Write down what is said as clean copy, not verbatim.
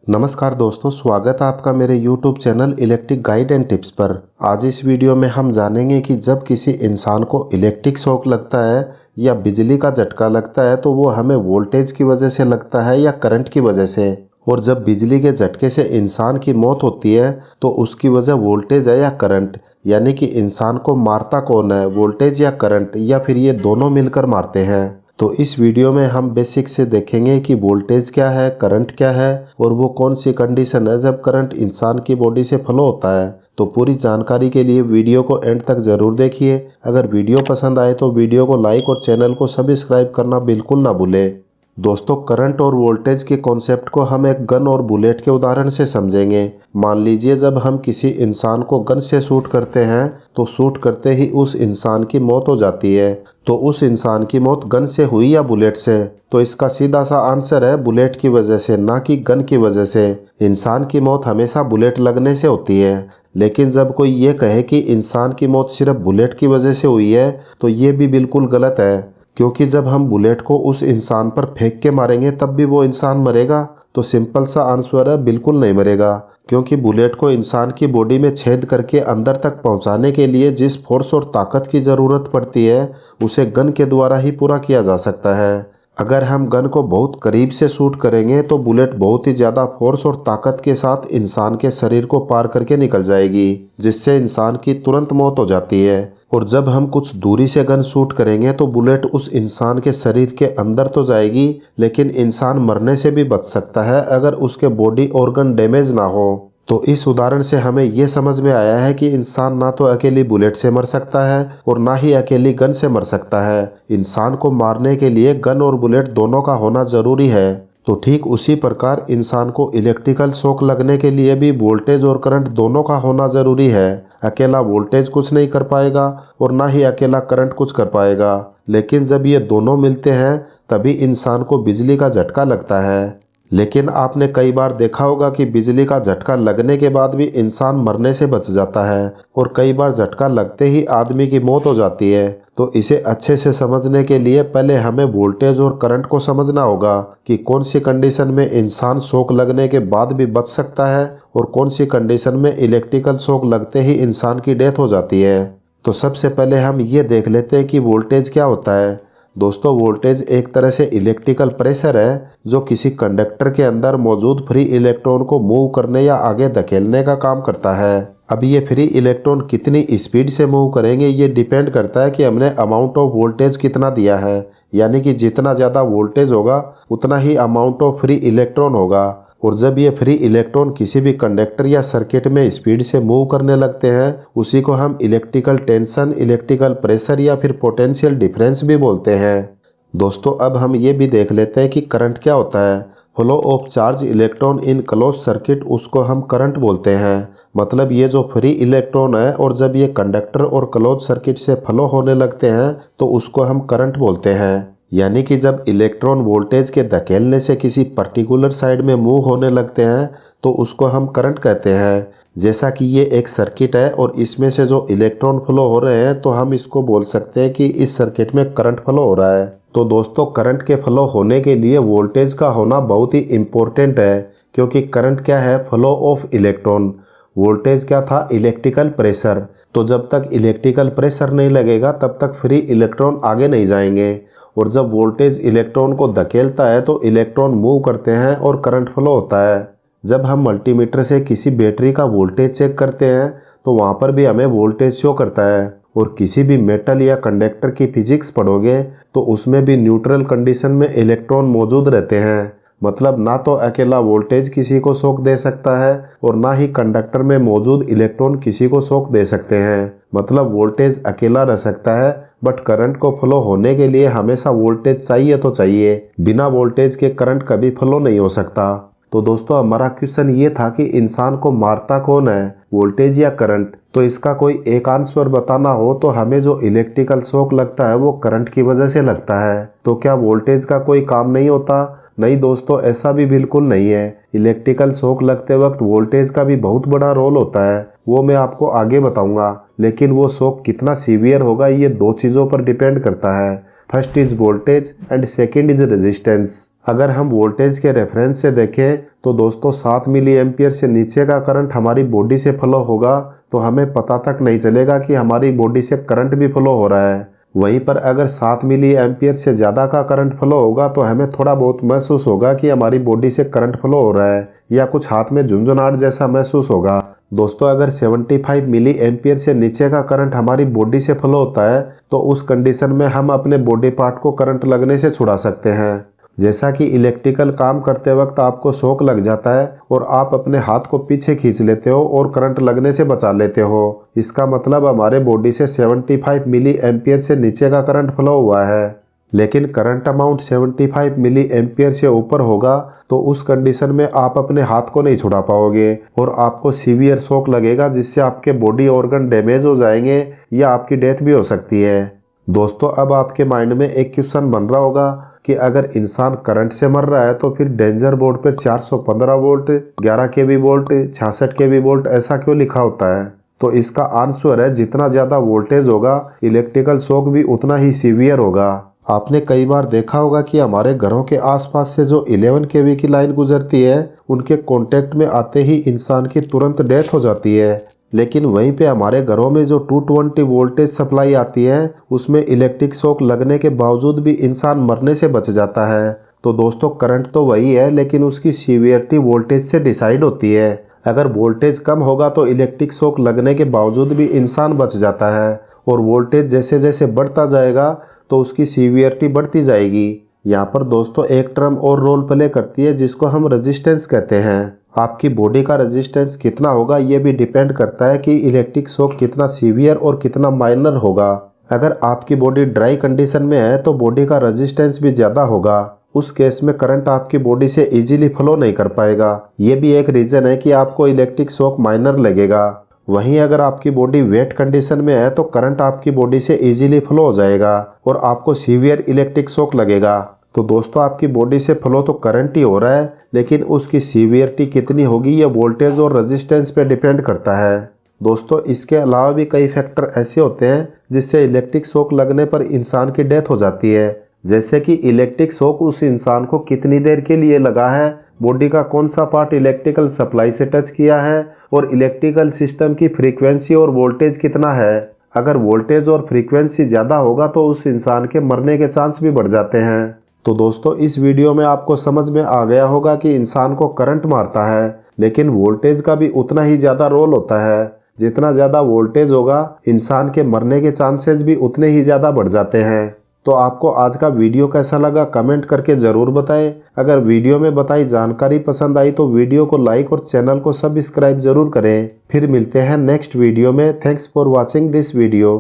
नमस्कार दोस्तों, स्वागत है आपका मेरे YouTube channel electric guide and tips पर। आज इस वीडियो में हम जानेंगे कि जब किसी इंसान को इलेक्ट्रिक शॉक लगता है या बिजली का झटका लगता है तो वो हमें वोल्टेज की वजह से लगता है या करंट की वजह से। और जब बिजली के झटके से इंसान की मौत होती है तो उसकी वजह वोल्टेज है या करंट, यानी कि इंसान को मारता कौन है, वोल्टेज या करंट, या फिर ये दोनों मिलकर मारते हैं। तो इस वीडियो में हम बेसिक से देखेंगे कि वोल्टेज क्या है, करंट क्या है और वो कौन सी कंडीशन है जब करंट इंसान की बॉडी से फ्लो होता है। तो पूरी जानकारी के लिए वीडियो को एंड तक जरूर देखिए। अगर वीडियो पसंद आए तो वीडियो को लाइक और चैनल को सब्सक्राइब करना बिल्कुल ना भूलें। दोस्तों, करंट और वोल्टेज के कॉन्सेप्ट को हम एक गन और बुलेट के उदाहरण से समझेंगे। मान लीजिए जब हम किसी इंसान को गन से शूट करते हैं तो शूट करते ही उस इंसान की मौत हो जाती है। तो उस इंसान की मौत गन से हुई या बुलेट से? तो इसका सीधा सा आंसर है बुलेट की वजह से, ना कि गन की वजह से। इंसान की मौत हमेशा बुलेट लगने से होती है। लेकिन जब कोई ये कहे कि इंसान की मौत सिर्फ बुलेट की वजह से हुई है तो ये भी बिल्कुल गलत है, क्योंकि जब हम बुलेट को उस इंसान पर फेंक के मारेंगे तब भी वो इंसान मरेगा। तो सिंपल सा आंसर है बिल्कुल नहीं मरेगा, क्योंकि बुलेट को इंसान की बॉडी में छेद करके अंदर तक पहुंचाने के लिए जिस फोर्स और ताकत की ज़रूरत पड़ती है उसे गन के द्वारा ही पूरा किया जा सकता है। अगर हम गन को बहुत करीब से शूट करेंगे तो बुलेट बहुत ही ज़्यादा फोर्स और ताकत के साथ इंसान के शरीर को पार करके निकल जाएगी, जिससे इंसान की तुरंत मौत हो जाती है। और जब हम कुछ दूरी से गन शूट करेंगे तो बुलेट उस इंसान के शरीर के अंदर तो जाएगी, लेकिन इंसान मरने से भी बच सकता है अगर उसके बॉडी ऑर्गन डैमेज ना हो। तो इस उदाहरण से हमें ये समझ में आया है कि इंसान ना तो अकेली बुलेट से मर सकता है और ना ही अकेली गन से मर सकता है। इंसान को मारने के लिए गन और बुलेट दोनों का होना जरूरी है। तो ठीक उसी प्रकार इंसान को इलेक्ट्रिकल शॉक लगने के लिए भी वोल्टेज और करंट दोनों का होना जरूरी है। अकेला वोल्टेज कुछ नहीं कर पाएगा और ना ही अकेला करंट कुछ कर पाएगा, लेकिन जब ये दोनों मिलते हैं तभी इंसान को बिजली का झटका लगता है। लेकिन आपने कई बार देखा होगा कि बिजली का झटका लगने के बाद भी इंसान मरने से बच जाता है और कई बार झटका लगते ही आदमी की मौत हो जाती है। तो इसे अच्छे से समझने के लिए पहले हमें वोल्टेज और करंट को समझना होगा कि कौन सी कंडीशन में इंसान शॉक लगने के बाद भी बच सकता है और कौन सी कंडीशन में इलेक्ट्रिकल शॉक लगते ही इंसान की डेथ हो जाती है। तो सबसे पहले हम ये देख लेते हैं कि वोल्टेज क्या होता है। दोस्तों, वोल्टेज एक तरह से इलेक्ट्रिकल प्रेशर है जो किसी कंडक्टर के अंदर मौजूद फ्री इलेक्ट्रॉन को मूव करने या आगे धकेलने का काम करता है। अब ये फ्री इलेक्ट्रॉन कितनी स्पीड से मूव करेंगे ये डिपेंड करता है कि हमने अमाउंट ऑफ वोल्टेज कितना दिया है, यानी कि जितना ज़्यादा वोल्टेज होगा उतना ही अमाउंट ऑफ फ्री इलेक्ट्रॉन होगा। और जब ये फ्री इलेक्ट्रॉन किसी भी कंडक्टर या सर्किट में स्पीड से मूव करने लगते हैं उसी को हम इलेक्ट्रिकल टेंशन, इलेक्ट्रिकल प्रेशर या फिर पोटेंशियल डिफरेंस भी बोलते हैं। दोस्तों, अब हम ये भी देख लेते हैं कि करंट क्या होता है। Flow of charge electron in close circuit, उसको हम करंट बोलते हैं। मतलब ये जो फ्री इलेक्ट्रॉन है और जब ये कंडक्टर और क्लोज सर्किट से फ्लो होने लगते हैं तो उसको हम करंट बोलते हैं। यानी कि जब इलेक्ट्रॉन वोल्टेज के धकेलने से किसी पर्टिकुलर साइड में मूव होने लगते हैं तो उसको हम करंट कहते हैं। जैसा कि ये एक सर्किट है और इसमें से जो इलेक्ट्रॉन फ्लो हो रहे हैं तो हम इसको बोल सकते हैं कि इस सर्किट में करंट फ्लो हो रहा है। तो दोस्तों, करंट के फ्लो होने के लिए वोल्टेज का होना बहुत ही इम्पोर्टेंट है, क्योंकि करंट क्या है, फ्लो ऑफ इलेक्ट्रॉन। वोल्टेज क्या था, इलेक्ट्रिकल प्रेशर। तो जब तक इलेक्ट्रिकल प्रेशर नहीं लगेगा तब तक फ्री इलेक्ट्रॉन आगे नहीं जाएंगे। और जब वोल्टेज इलेक्ट्रॉन को धकेलता है तो इलेक्ट्रॉन मूव करते हैं और करंट फ्लो होता है। जब हम मल्टीमीटर से किसी बैटरी का वोल्टेज चेक करते हैं तो वहाँ पर भी हमें वोल्टेज शो करता है। और किसी भी मेटल या कंडक्टर की फिजिक्स पढ़ोगे तो उसमें भी न्यूट्रल कंडीशन में इलेक्ट्रॉन मौजूद रहते हैं। मतलब ना तो अकेला वोल्टेज किसी को शॉक दे सकता है और ना ही कंडक्टर में मौजूद इलेक्ट्रॉन किसी को शॉक दे सकते हैं। मतलब वोल्टेज अकेला रह सकता है, बट करंट को फ्लो होने के लिए हमेशा वोल्टेज चाहिए तो चाहिए। बिना वोल्टेज के करंट कभी फ्लो नहीं हो सकता। तो दोस्तों, हमारा क्वेश्चन ये था कि इंसान को मारता कौन है, वोल्टेज या करंट? तो इसका कोई एक आंसर बताना हो तो हमें जो इलेक्ट्रिकल शॉक लगता है वो करंट की वजह से लगता है। तो क्या वोल्टेज का कोई काम नहीं होता? नहीं दोस्तों, ऐसा भी बिल्कुल नहीं है। इलेक्ट्रिकल शॉक लगते वक्त वोल्टेज का भी बहुत बड़ा रोल होता है, वो मैं आपको आगे बताऊंगा। लेकिन वो शॉक कितना सीवियर होगा ये दो चीज़ों पर डिपेंड करता है। First is voltage and second is resistance. अगर हम वोल्टेज के रेफरेंस से देखें तो दोस्तों 7 मिली एम्पियर से नीचे का करंट हमारी बॉडी से फ्लो होगा तो हमें पता तक नहीं चलेगा कि हमारी बॉडी से करंट भी फ्लो हो रहा है। वहीं पर अगर 7 मिली एम्पियर से ज़्यादा का करंट फ्लो होगा तो हमें थोड़ा बहुत महसूस होगा कि हमारी बॉडी से करंट फ्लो हो रहा है या कुछ हाथ में झुंझुनाहट जैसा महसूस होगा। दोस्तों अगर 75 मिली एम्पियर से नीचे का करंट हमारी बॉडी से फ्लो होता है तो उस कंडीशन में हम अपने बॉडी पार्ट को करंट लगने से छुड़ा सकते हैं। जैसा कि इलेक्ट्रिकल काम करते वक्त आपको शॉक लग जाता है और आप अपने हाथ को पीछे खींच लेते हो और करंट लगने से बचा लेते हो, इसका मतलब हमारे बॉडी से 75 मिली एम्पियर से नीचे का करंट फ्लो हुआ है। लेकिन करंट अमाउंट 75 मिली एम्पियर से ऊपर होगा तो उस कंडीशन में आप अपने हाथ को नहीं छुड़ा पाओगे और आपको सीवियर शॉक लगेगा जिससे आपके बॉडी ऑर्गन डैमेज हो जाएंगे या आपकी डेथ भी हो सकती है। दोस्तों अब आपके माइंड में एक क्वेश्चन बन रहा होगा कि अगर इंसान करंट से मर रहा है तो फिर डेंजर बोर्ड पर 415 वोल्ट, 11 केवी वोल्ट, 66 केवी वोल्ट ऐसा क्यों लिखा होता है? तो इसका आंसर है जितना ज़्यादा वोल्टेज होगा इलेक्ट्रिकल शॉक भी उतना ही सीवियर होगा। आपने कई बार देखा होगा कि हमारे घरों के आसपास से जो 11 केवी की लाइन गुजरती है उनके कांटेक्ट में आते ही इंसान की तुरंत डेथ हो जाती है। लेकिन वहीं पे हमारे घरों में जो 220 वोल्टेज सप्लाई आती है उसमें इलेक्ट्रिक शॉक लगने के बावजूद भी इंसान मरने से बच जाता है। तो दोस्तों करंट तो वही है लेकिन उसकी सीवियरिटी वोल्टेज से डिसाइड होती है। अगर वोल्टेज कम होगा तो इलेक्ट्रिक शॉक लगने के बावजूद भी इंसान बच जाता है और वोल्टेज जैसे जैसे बढ़ता जाएगा तो उसकी सीवियरिटी बढ़ती जाएगी। यहाँ पर दोस्तों एक टर्म और रोल प्ले करती है जिसको हम रेजिस्टेंस कहते हैं। आपकी बॉडी का रेजिस्टेंस कितना होगा ये भी डिपेंड करता है कि इलेक्ट्रिक शॉक कितना सीवियर और कितना माइनर होगा। अगर आपकी बॉडी ड्राई कंडीशन में है तो बॉडी का रेजिस्टेंस भी ज़्यादा होगा, उस केस में करंट आपकी बॉडी से इजीली फ्लो नहीं कर पाएगा। ये भी एक रीज़न है कि आपको इलेक्ट्रिक शॉक माइनर लगेगा। वहीं अगर आपकी बॉडी वेट कंडीशन में है तो करंट आपकी बॉडी से इजीली फ्लो हो जाएगा और आपको सीवियर इलेक्ट्रिक शॉक लगेगा। तो दोस्तों आपकी बॉडी से फ्लो तो करंट ही हो रहा है लेकिन उसकी सीवियरिटी कितनी होगी ये वोल्टेज और रेजिस्टेंस पे डिपेंड करता है। दोस्तों इसके अलावा भी कई फैक्टर ऐसे होते हैं जिससे इलेक्ट्रिक शॉक लगने पर इंसान की डेथ हो जाती है। जैसे कि इलेक्ट्रिक शॉक उस इंसान को कितनी देर के लिए लगा है, बॉडी का कौन सा पार्ट इलेक्ट्रिकल सप्लाई से टच किया है और इलेक्ट्रिकल सिस्टम की फ्रीक्वेंसी और वोल्टेज कितना है। अगर वोल्टेज और फ्रीक्वेंसी ज़्यादा होगा तो उस इंसान के मरने के चांस भी बढ़ जाते हैं। तो दोस्तों इस वीडियो में आपको समझ में आ गया होगा कि इंसान को करंट मारता है लेकिन वोल्टेज का भी उतना ही ज़्यादा रोल होता है। जितना ज़्यादा वोल्टेज होगा इंसान के मरने के चांसेस भी उतने ही ज़्यादा बढ़ जाते हैं। तो आपको आज का वीडियो कैसा लगा कमेंट करके ज़रूर बताएं। अगर वीडियो में बताई जानकारी पसंद आई तो वीडियो को लाइक और चैनल को सब्सक्राइब जरूर करें। फिर मिलते हैं नेक्स्ट वीडियो में। Thanks for watching this video.